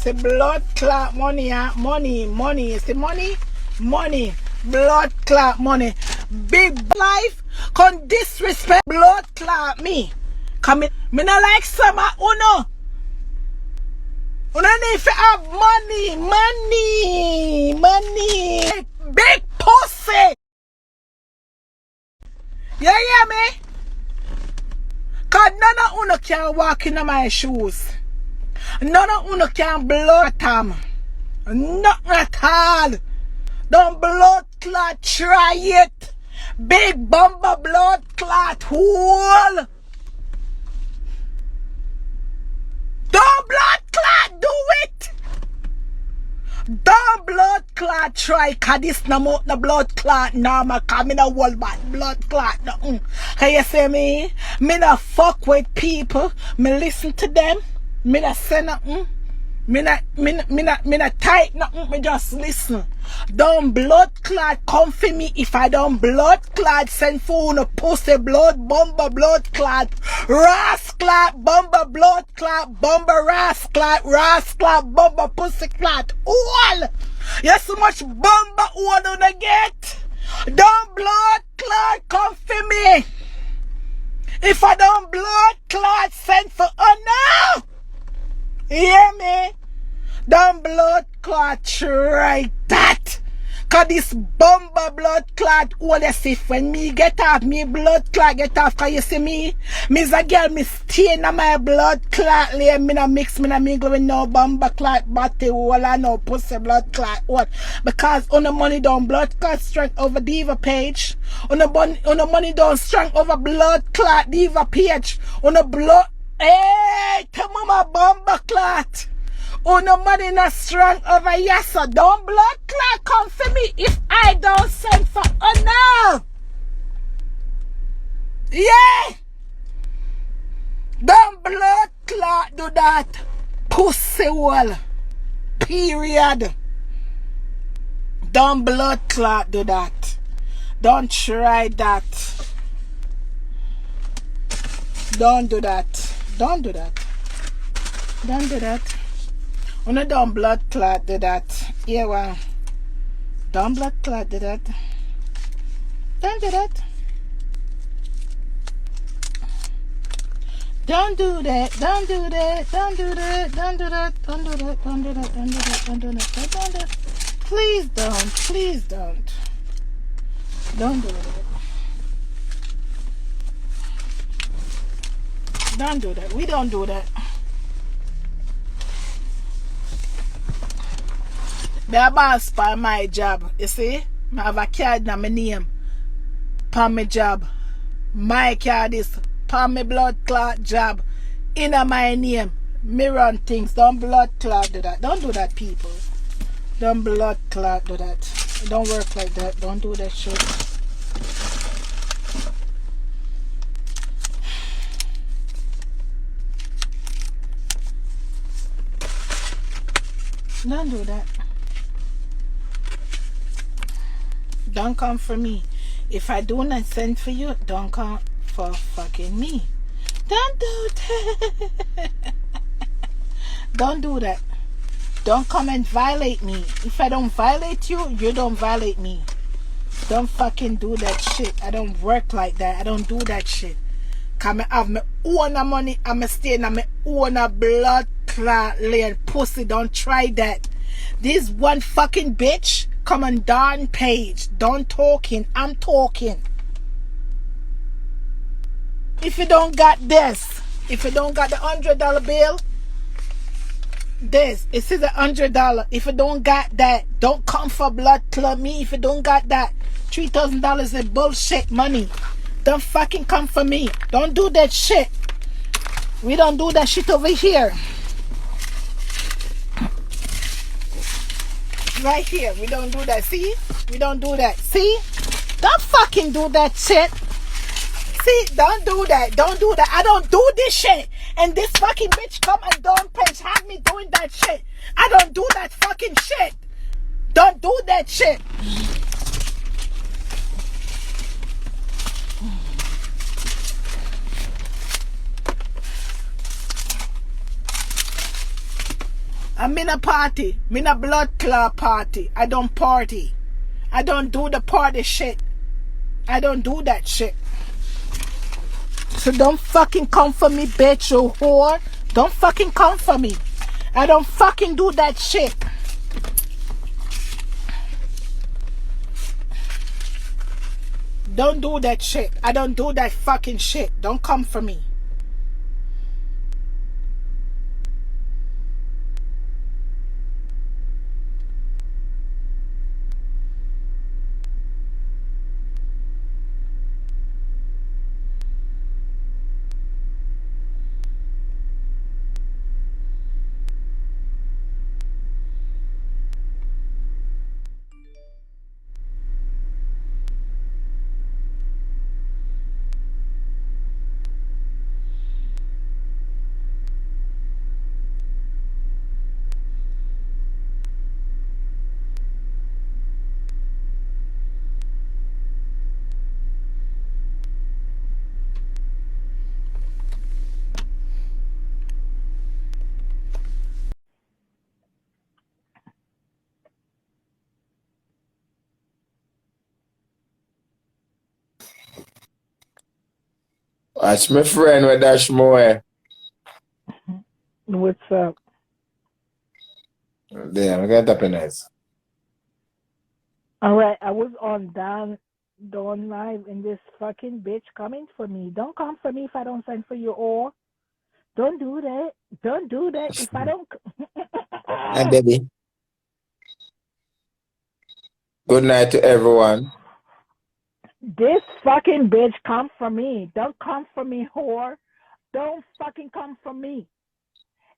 Say blood clot money, money. See money, blood clot money. Big life con disrespect blood clot me. Come in, me not like summer uno. Uno need to have money. Big pussy. You hear me? Cause none of uno can walk in my shoes. None of uno can blood them. Nothing at all. Don't blood clot try it. Big bumper blood clot hole. Don't blood clot do it. Don't blood clot try. Cause this no more the blood clot normal. Cause me no whole bad blood clot. Can you see me? Me no fuck with people. Me listen to them. Me not say nothing. Me not type nothing. Me just listen. Don't blood clot come for me. If I don't blood clot send for no pussy blood bomber blood clot ras clot bomber blood clot bomber ras clot bomber pussy clot all. You so much bomber all gonna get. Don't blood clot come for me. If I don't blood clot send for no. Hear me? Don't blood clot try that. Cause this bomber blood clot all as if when me get off, me blood clot get off. Cause you see me? Me's a girl, me stay in my blood clot layer. Me no mix, me no mingle with no bomber clot body hole and no pussy blood clot what? Because on the money don't blood clot strength over Diva page. On the money don't strength over blood clot Diva page. On the blood. Hey, tell mama bomber clot. Oh, no money not strong over yassa. Don't blood clot come for me if I don't send for no. Yeah. Don't blood clot do that. Pussy wall. Period. Don't blood clot do that. Don't try that. Don't do that. Don't do that. Don't do that. When don't blood clot do that. Yeah, well. Don't blood clot do that. Don't do that. Don't do that. Don't do that. Don't do that. Don't do that. Don't do that. Don't do that. Don't do that. Don't do that. Don't do that. Please don't. Please don't. Don't do that. Don't do that. We don't do that. Me a boss for my job. You see? I have a card in my name. For my job. My card is for my blood clot job. In my name. Me run things. Don't blood clot do that. Don't do that, people. Don't blood clot do that. It don't work like that. Don't do that shit. Don't do that. Don't come for me. If I do not send for you, don't come for fucking me. Don't do that. Don't do that. Don't come and violate me. If I don't violate you, you don't violate me. Don't fucking do that shit. I don't work like that. I don't do that shit. Cause I have my own money. I'm staying on my own blood clot laying pussy. Don't try that. This one fucking bitch come on darn page. Don't talking. I'm talking. If you don't got this, if you don't got the $100 bill, this, it says $100. If you don't got that, don't come for blood club me. If you don't got that, $3,000 is bullshit money. Don't fucking come for me. Don't do that shit. We don't do that shit over here. Right here. We don't do that. See? We don't do that. See? Don't fucking do that shit. See? Don't do that. Don't do that. I don't do this shit. And this fucking bitch come and don't page have me doing that shit. I don't do that fucking shit. Don't do that shit. I'm in a party. I'm in a blood clot party. I don't party. I don't do the party shit. I don't do that shit. So don't fucking come for me, bitch, you whore. Don't fucking come for me. I don't fucking do that shit. Don't do that shit. I don't do that fucking shit. Don't come for me. Watch my friend with that shmoy. What's up? Damn, I got happiness. Alright, I was on Dawn Live and this fucking bitch coming for me. Don't come for me if I don't send for you all. Don't do that. Don't do that if I don't. Hi, baby. Good night to everyone. This fucking bitch come for me. Don't come for me, whore. Don't fucking come for me.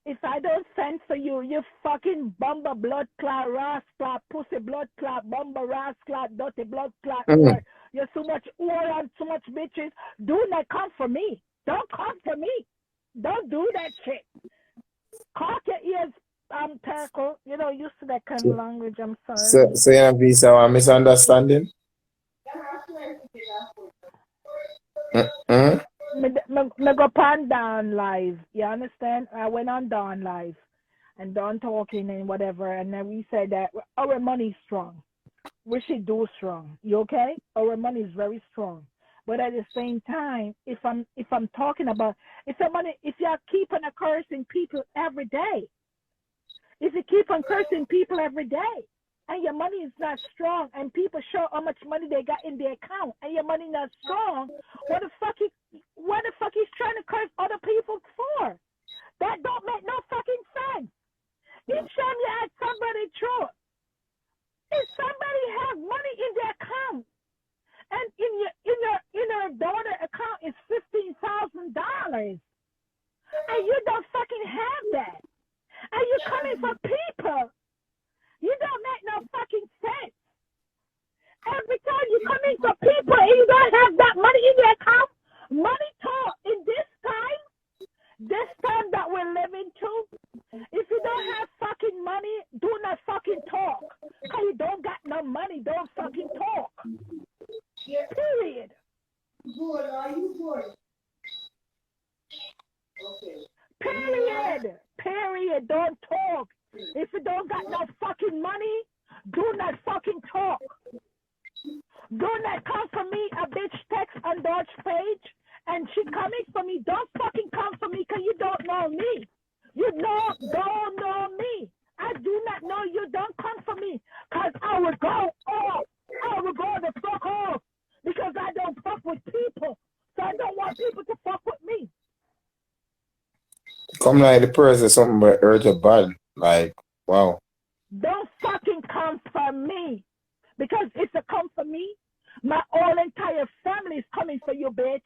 If I don't send for you, you fucking bumba blood clot, ras clot, pussy blood clot, bumba ras clot, dirty blood clot, whore. You're so much whore and so much bitches. Do not come for me. Don't come for me. Don't do that shit. Cock your ears, tackle. You know, used to that kind of language. I'm sorry. So you have visa or misunderstanding? Me go pan Dawn Live. You understand? I went on Dawn Live and Dawn talking and whatever, and then we said that our money's strong. We should do strong. You okay? Our money is very strong. But at the same time, if I'm talking about if you're keeping on cursing people every day, if you keep on cursing people every day, and your money is not strong, and people show how much money they got in their account, and your money not strong, what the fuck he's trying to curse other people for? That don't make no fucking sense. Each time you ask somebody true, if somebody have money in their account, and in your daughter account is $15,000, and you don't fucking have that, and you coming for people. You don't make no fucking sense. Every time you come in for people and you don't have that money in your account, money talk in this time that we're living to, if you don't have fucking money, do not fucking talk. Because you don't got no money, don't fucking talk. Period. Good, are you good? Okay. Period. Don't talk. If you don't got no fucking money, do not fucking talk. Do not come for me. A bitch text on Dodge page and she coming for me. Don't fucking come for me because you don't know me. You don't know me. I do not know you. Don't come for me because I will go off. I will go the fuck off because I don't fuck with people. So I don't want people to fuck with me. Come like the person something but hurt your body. Like, wow. Don't fucking come for me. Because if you come for me, my whole entire family is coming for you, bitch.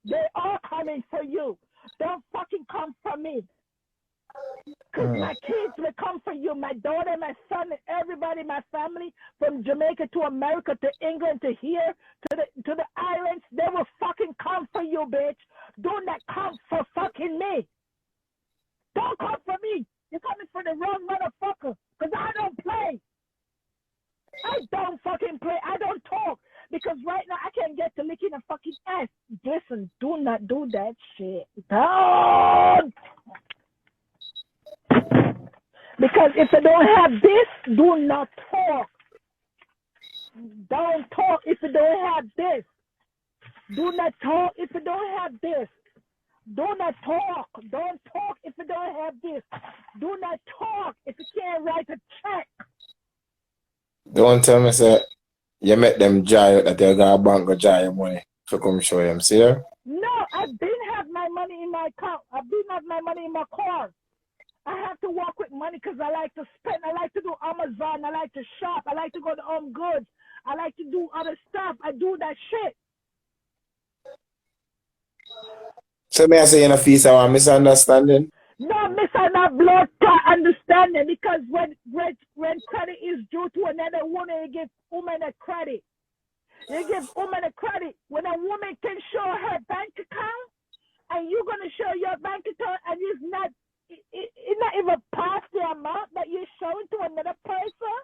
They are coming for you. Don't fucking come for me. Because my kids will come for you. My daughter, my son, everybody, my family, from Jamaica to America to England to here to the islands, they will fucking come for you, bitch. Do not come for fucking me. Don't come for me. You're coming for the wrong motherfucker. Because I don't play. I don't fucking play. I don't talk. Because right now I can't get to licking a fucking ass. Listen, do not do that shit. Don't. Because if you don't have this, do not talk. Don't talk if you don't have this. Do not talk if you don't have this. Do not talk. Don't talk if you don't have this. Do not talk if you can't write a check. Don't tell me, say, you met them giant that they're going to bank a giant money to come show them, see there? No, I've been have my money in my account. I've been have my money in my car. I have to walk with money because I like to spend. I like to do Amazon. I like to shop. I like to go to Home Goods. I like to do other stuff. I do that shit. So may I say in a piece of a misunderstanding? No, not blood clot understanding, because when credit is due to another woman, you give woman a credit. You give woman a credit. When a woman can show her bank account, and you're gonna show your bank account, and it's not even past the amount that you're showing to another person,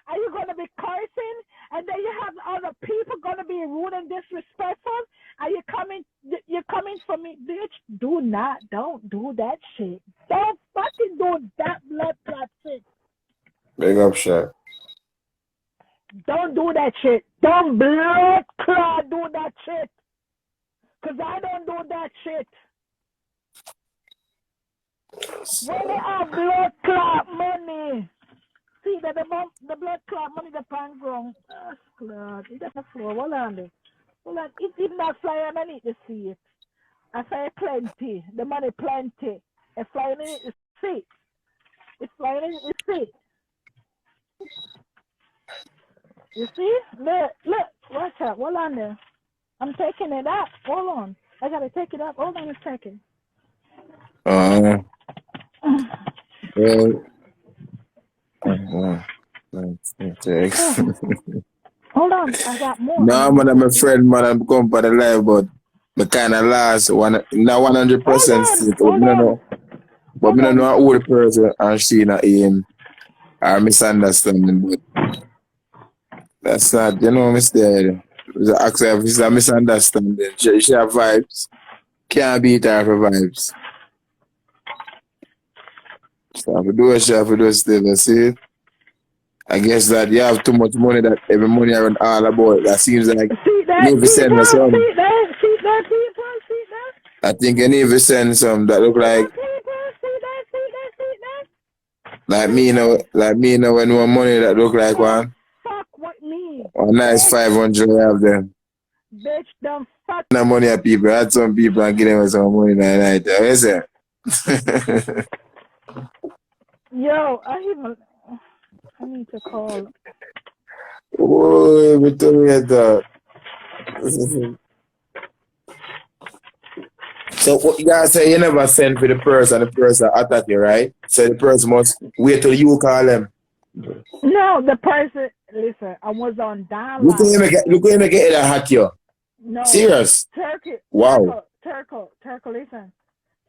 are you gonna be cursing? And then you have other people gonna be rude and disrespectful. Are you coming? You're coming for me, bitch. Don't do that shit. Don't fucking do that blood clot shit. Big up, shit. Don't do that shit. Don't blood clot do that shit. Cause I don't do that shit. When you have blood clot money, see that the blood clot money the pan ground. Oh, clot. It's on the floor. Hold on. It's even not flying. I need to see it. I say plenty. The money plenty. It's flying in the seat. It's flying in the seat. You see? Look. Watch out. Hold on there. I'm taking it up. Hold on. I gotta take it up. Hold on a second. Well, Hold on. I got more. no, man, I'm a friend, man. I'm going for the live, but I kind of lost not 100% still. Hold on. But I don't know who the person and she not aim or misunderstanding, but that's not, mistake. It's a misunderstanding. She have vibes. Can't beat her for vibes. So I have to do what she have to do still, you see? I guess that you have too much money that every money around all about. That seems like see that, you need to send her some. See that, people? See that? I think you need to send some that look like See that? like me now when one money that look like one. Fuck with me. A nice 500 you have them. Bitch, don't fuck. No money at people. I had some people and give them some money that night. What is it? Yo, I need to call. Oh, we told me that. So what you guys say, you never send for the person attack you, right? So the person must wait till you call them. No, the person. Listen, I was on dialogue. Look who you make it hack you. No. Serious? Turkey. Wow. Turkle, listen.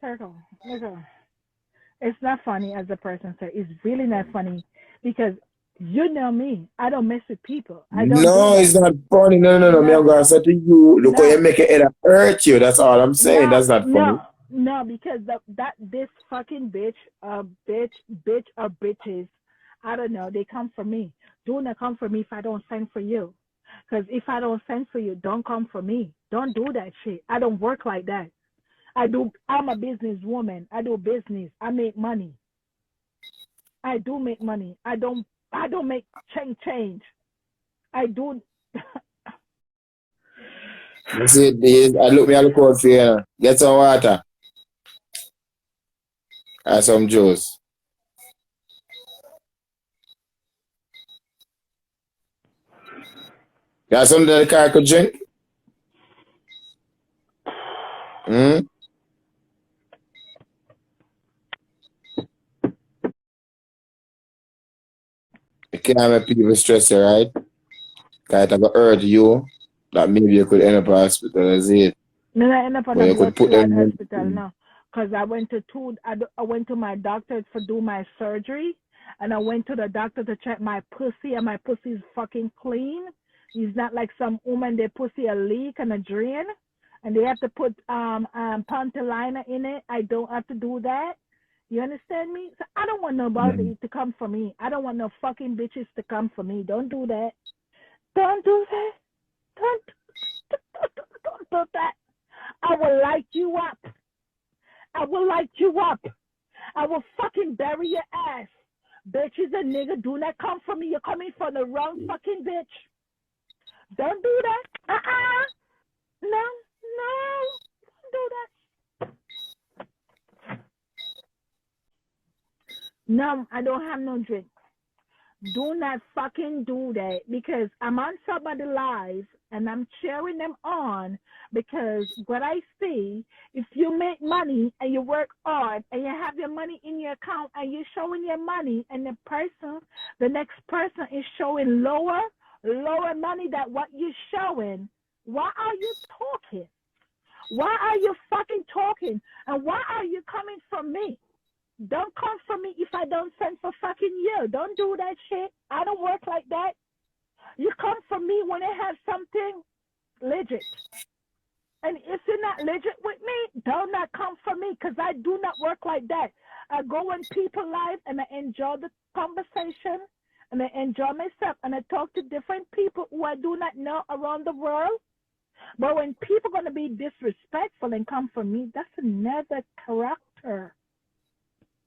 Turkle, listen. It's not funny, as the person said. It's really not funny because you know me. I don't mess with people. It's not funny. No. Me, I'm gonna say to you, look how you make it hurt you. That's all I'm saying. That's not funny. No, because this fucking bitch or bitches, I don't know, they come for me. Do not come for me if I don't send for you. Because if I don't send for you, don't come for me. Don't do that shit. I don't work like that. I'm a businesswoman. I do business. I make money. I do make money. I don't make change. I do. That's it. I look out for you. Get some water. And some juice. Got something that the car could drink? You can't make people stress you, right? Because it will hurt you. That maybe you could end up in hospital, is it? No, I end up in a blood clot hospital now. Because I went to my doctor to do my surgery, and I went to the doctor to check my pussy, and my pussy is fucking clean. It's not like some woman, their pussy a leak and a drain, and they have to put panty liner in it. I don't have to do that. You understand me? So I don't want nobody to come for me. I don't want no fucking bitches to come for me. Don't do that. Don't do that. Don't do that. I will light you up. I will light you up. I will fucking bury your ass. Bitches and nigga, do not come for me. You're coming for the wrong fucking bitch. Don't do that. No. Don't do that. No, I don't have no drink. Do not fucking do that because I'm on somebody live and I'm cheering them on because what I see, if you make money and you work hard and you have your money in your account and you're showing your money and the next person is showing lower money than what you're showing, why are you talking? Why are you fucking talking? And why are you coming for me? Don't come for me if I don't send for fucking you. Don't do that shit. I don't work like that. You come for me when I have something legit. And if you're not legit with me, don't not come for me because I do not work like that. I go on people live and I enjoy the conversation and I enjoy myself and I talk to different people who I do not know around the world. But when people are going to be disrespectful and come for me, that's another character.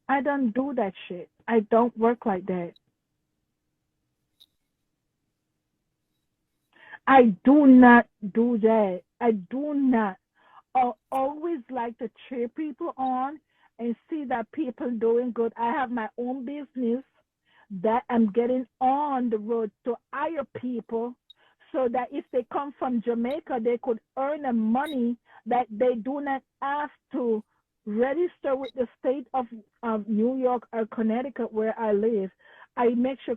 I don't do that shit. I don't work like that. I do not do that. I do not. I always like to cheer people on and see that people doing good. I have my own business that I'm getting on the road to hire people so that if they come from Jamaica, they could earn the money that they do not have to register with the state of New York or Connecticut where I live. I make sure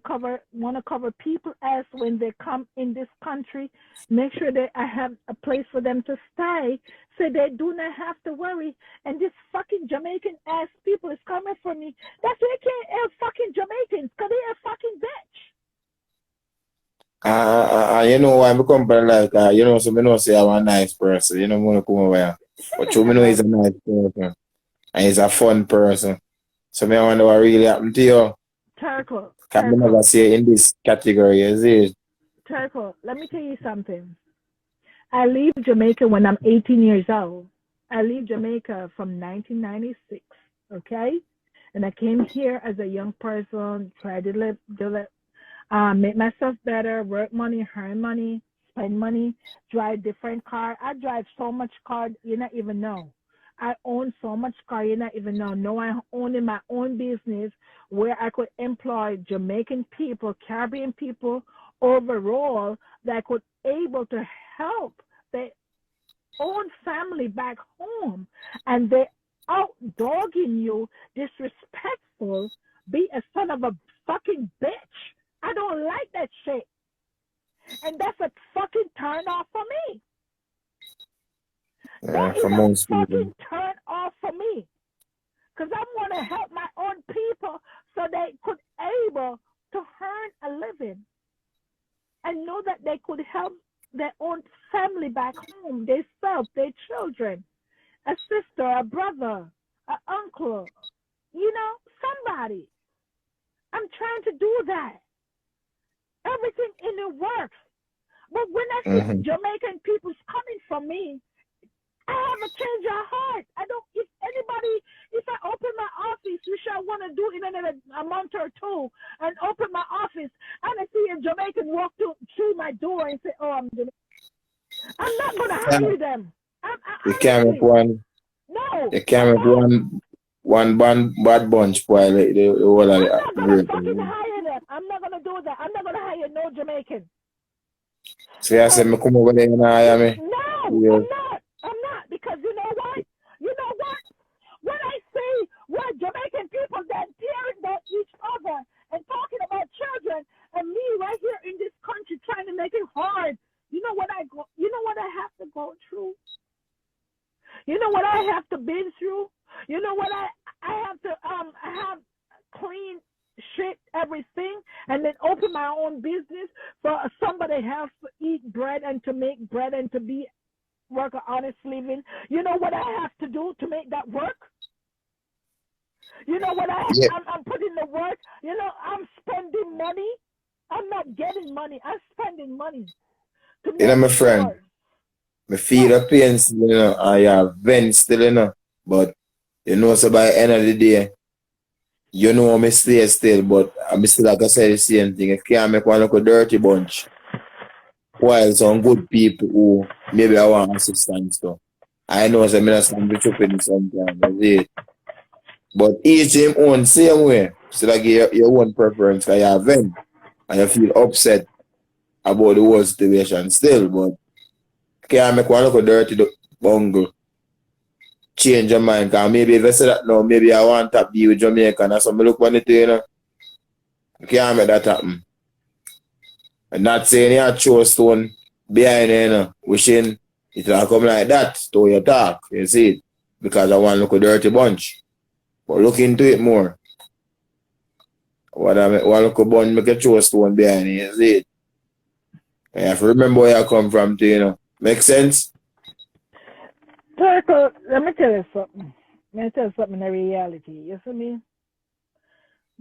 want to cover people as when they come in this country, make sure that I have a place for them to stay so they do not have to worry. And this fucking Jamaican ass people is coming for me. That's why I can't have fucking Jamaicans because they are fucking bitch. You know why I come like you know, so me know say I'm a nice person. You know, me wanna come over here. But you me know he's a nice person. And he's a fun person. So me wonder what really happened to you. Turco. Can me never see in this category, is it? Turco, let me tell you something. I leave Jamaica when I'm 18 years old. I leave Jamaica from 1996, okay? And I came here as a young person, tried to make myself better, work money, earn money, spend money, drive different car. I drive so much car you not even know. I own so much car you not even know. No, I own my own business where I could employ Jamaican people, Caribbean people overall that could able to help their own family back home. And they out dogging you, disrespectful, be a son of a fucking bitch. I don't like that shit. And that's a fucking turn off for me. That is a fucking turn off for me. Because I want to help my own people so they could able to earn a living. And know that they could help their own family back home, themselves, their children, a sister, a brother, an uncle, you know, somebody. I'm trying to do that. Everything in it works. But when I see Jamaican people coming from me, I have a change of heart. If I open my office, which I want to do in a month or two, and open my office, and I see a Jamaican walk through my door and say, oh, I'm Jamaican. I'm not going to hire them. You can't make one. No. You can't make one bad bunch boy like the whole of I'm not going to fucking hire them. I'm not going to do that. I'm not going to hire no Jamaican. So I said, me come over there and hire me? No, yeah. I'm not. Because you know what? When I see where Jamaican people that tearing about each other and talking about children, and me right here in this country trying to make it hard, you know what I have to go through? You know what I have to been through? You know what I have to have clean shit, everything, and then open my own business for somebody else to eat bread and to make bread and to work an honest living. You know what I have to do to make that work? You know what Yeah, I'm putting the work. You know, I'm spending money. I'm not getting money. I'm spending money to you know, make my friend, sure. me feel What? the pain still, you know, I have vent still, you know. But you know, so by the end of the day, you know, me stay still, but I'm still like I said the same thing. If can't make one look a dirty bunch, while some good people who maybe I want assistance to. I know some minister be tripping sometimes, I see it. But each him own same way. So like your own preference, cause you have vent and you feel upset about the whole situation still, but can't make one look a dirty bungle. Change your mind, cause maybe if I say that now, maybe I want to be with Jamaica and so me look on it, you know. You can't make that happen. I'm not saying you have throw stone behind you, you know, wishing it will come like that to your talk, you see it. Because I want to look a dirty bunch. But look into it more. What I want to look a bunch, make a throw stone behind you, you see it. You have to remember where you come from, too, you know. Make sense? Turtle, let me tell you something. Let me tell you something in reality. You see me?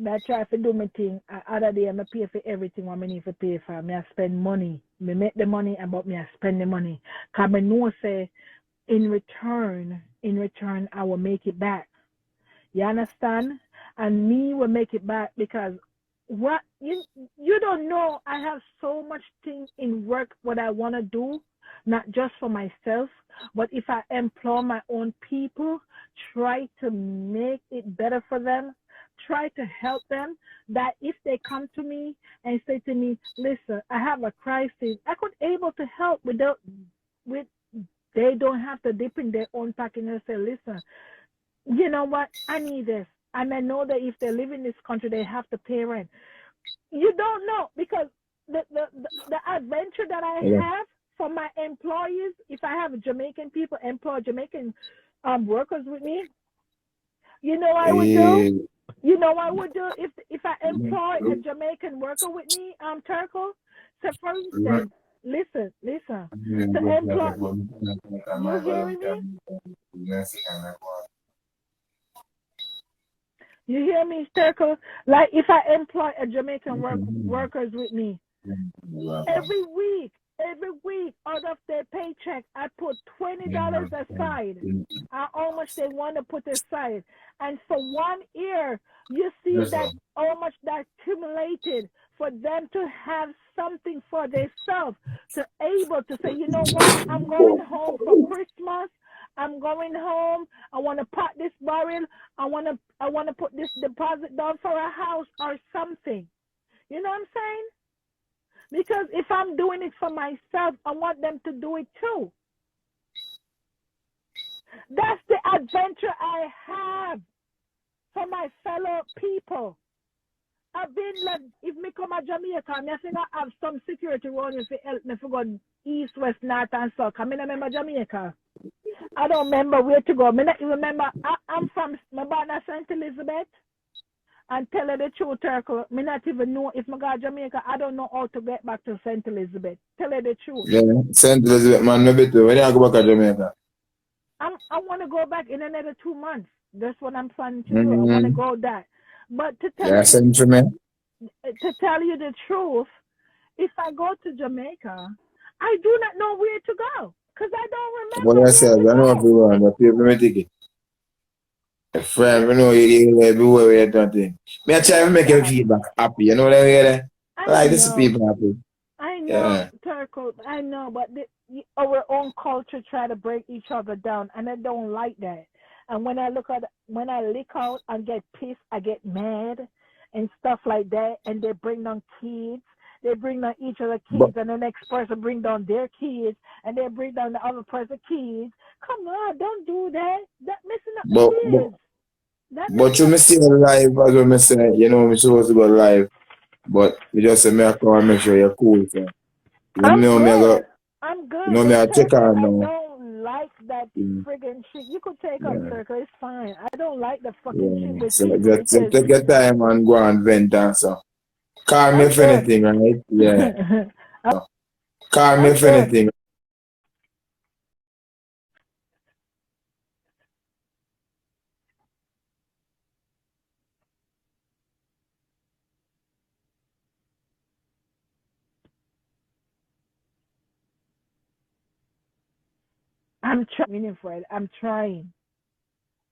I try to do my thing. Other day, I pay for everything what I need to pay for. I spend money. I make the money, but I spend the money. Because I know, say, in return, I will make it back. You understand? And me will make it back because what you don't know. I have so much thing in work what I want to do, not just for myself, but if I employ my own people, try to make it better for them, try to help them. That if they come to me and say to me, "Listen, I have a crisis," I could able to help without with. They don't have to dip in their own pocket and say, "Listen, you know what? I need this." And I know that if they live in this country, they have to pay rent. You don't know because the adventure that I Yeah. have for my employees, if I have Jamaican people employ Jamaican workers with me, you know I would do? Eh, You know I would do if I employ a Jamaican worker with me, Turco? So for instance, listen. To employ you hearing me? You hear me, Turco? Like if I employ a Jamaican workers with me, every week, out of their paycheck, I put $20 aside. How much they want to put aside, and for 1 year, you see that how much that accumulated for them to have something for themselves, to able to say, you know what, I'm going home for Christmas. I'm going home. I want to pot this barrel. I want to put this deposit down for a house or something. You know what I'm saying? Because if I'm doing it for myself, I want them to do it too. That's the adventure I have for my fellow people. I've been like, if me come to Jamaica, I think I have some security around me to help me to go east, west, north, and south. I mean, I remember Jamaica. I don't remember where to go. I not remember. I'm from my partner St. Elizabeth. And tell her the truth, Turkle. Me not even know if I go to Jamaica. I don't know how to get back to St. Elizabeth. Tell her the truth. yeah, St. Elizabeth, man, maybe too. When you go back to Jamaica? I want to go back in another 2 months. That's what I'm planning to do. I want to Mm-hmm. go that. But Yeah, Central, man. to tell you the truth, if I go to Jamaica, I do not know where to go because I don't What remember I where said, to I know if go. you want, but people me ticket. A friend, you know, you everywhere where you're doing. Me, I try to Oh make your God, feedback happy. You know what I mean? I Like, this is know. people happy. I know, Yeah. Turco. I know, but our own culture try to break each other down, and I don't like that. And when I lick out and get pissed, I get mad and stuff like that. And they bring down kids. They bring down each other But, kids, and the next person bring down their kids, and they bring down the other person kids. Come on, don't do that. That messing up the but, but, kids. That but you messing up me the see live as well, me say, you know, me supposed to go live. But you just say, me I come and make sure you're cool, so. You I'm know, me I go, good. I'm you good, know, me but I check Turkle, on I now. don't like that Mm, friggin' shit. You could take up yeah, Turkle, it's fine. I don't like the fucking shit yeah. with So people just because take your time and go and vent and so. Call me I'm if good. anything, right? Yeah. Call me I'm if good. anything. I'm trying, Fred. I'm trying.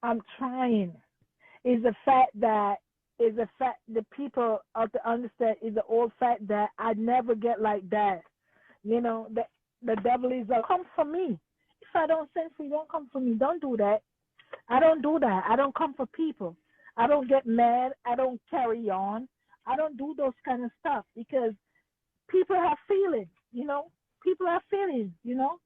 I'm trying. Is the fact that the people have to understand is the old fact that I never get like that. You know, the devil is like, come for me. If I don't send for you, don't come for me. Don't do that. I don't do that. I don't come for people. I don't get mad. I don't carry on. I don't do those kind of stuff because people have feelings, you know. People have feelings, you know.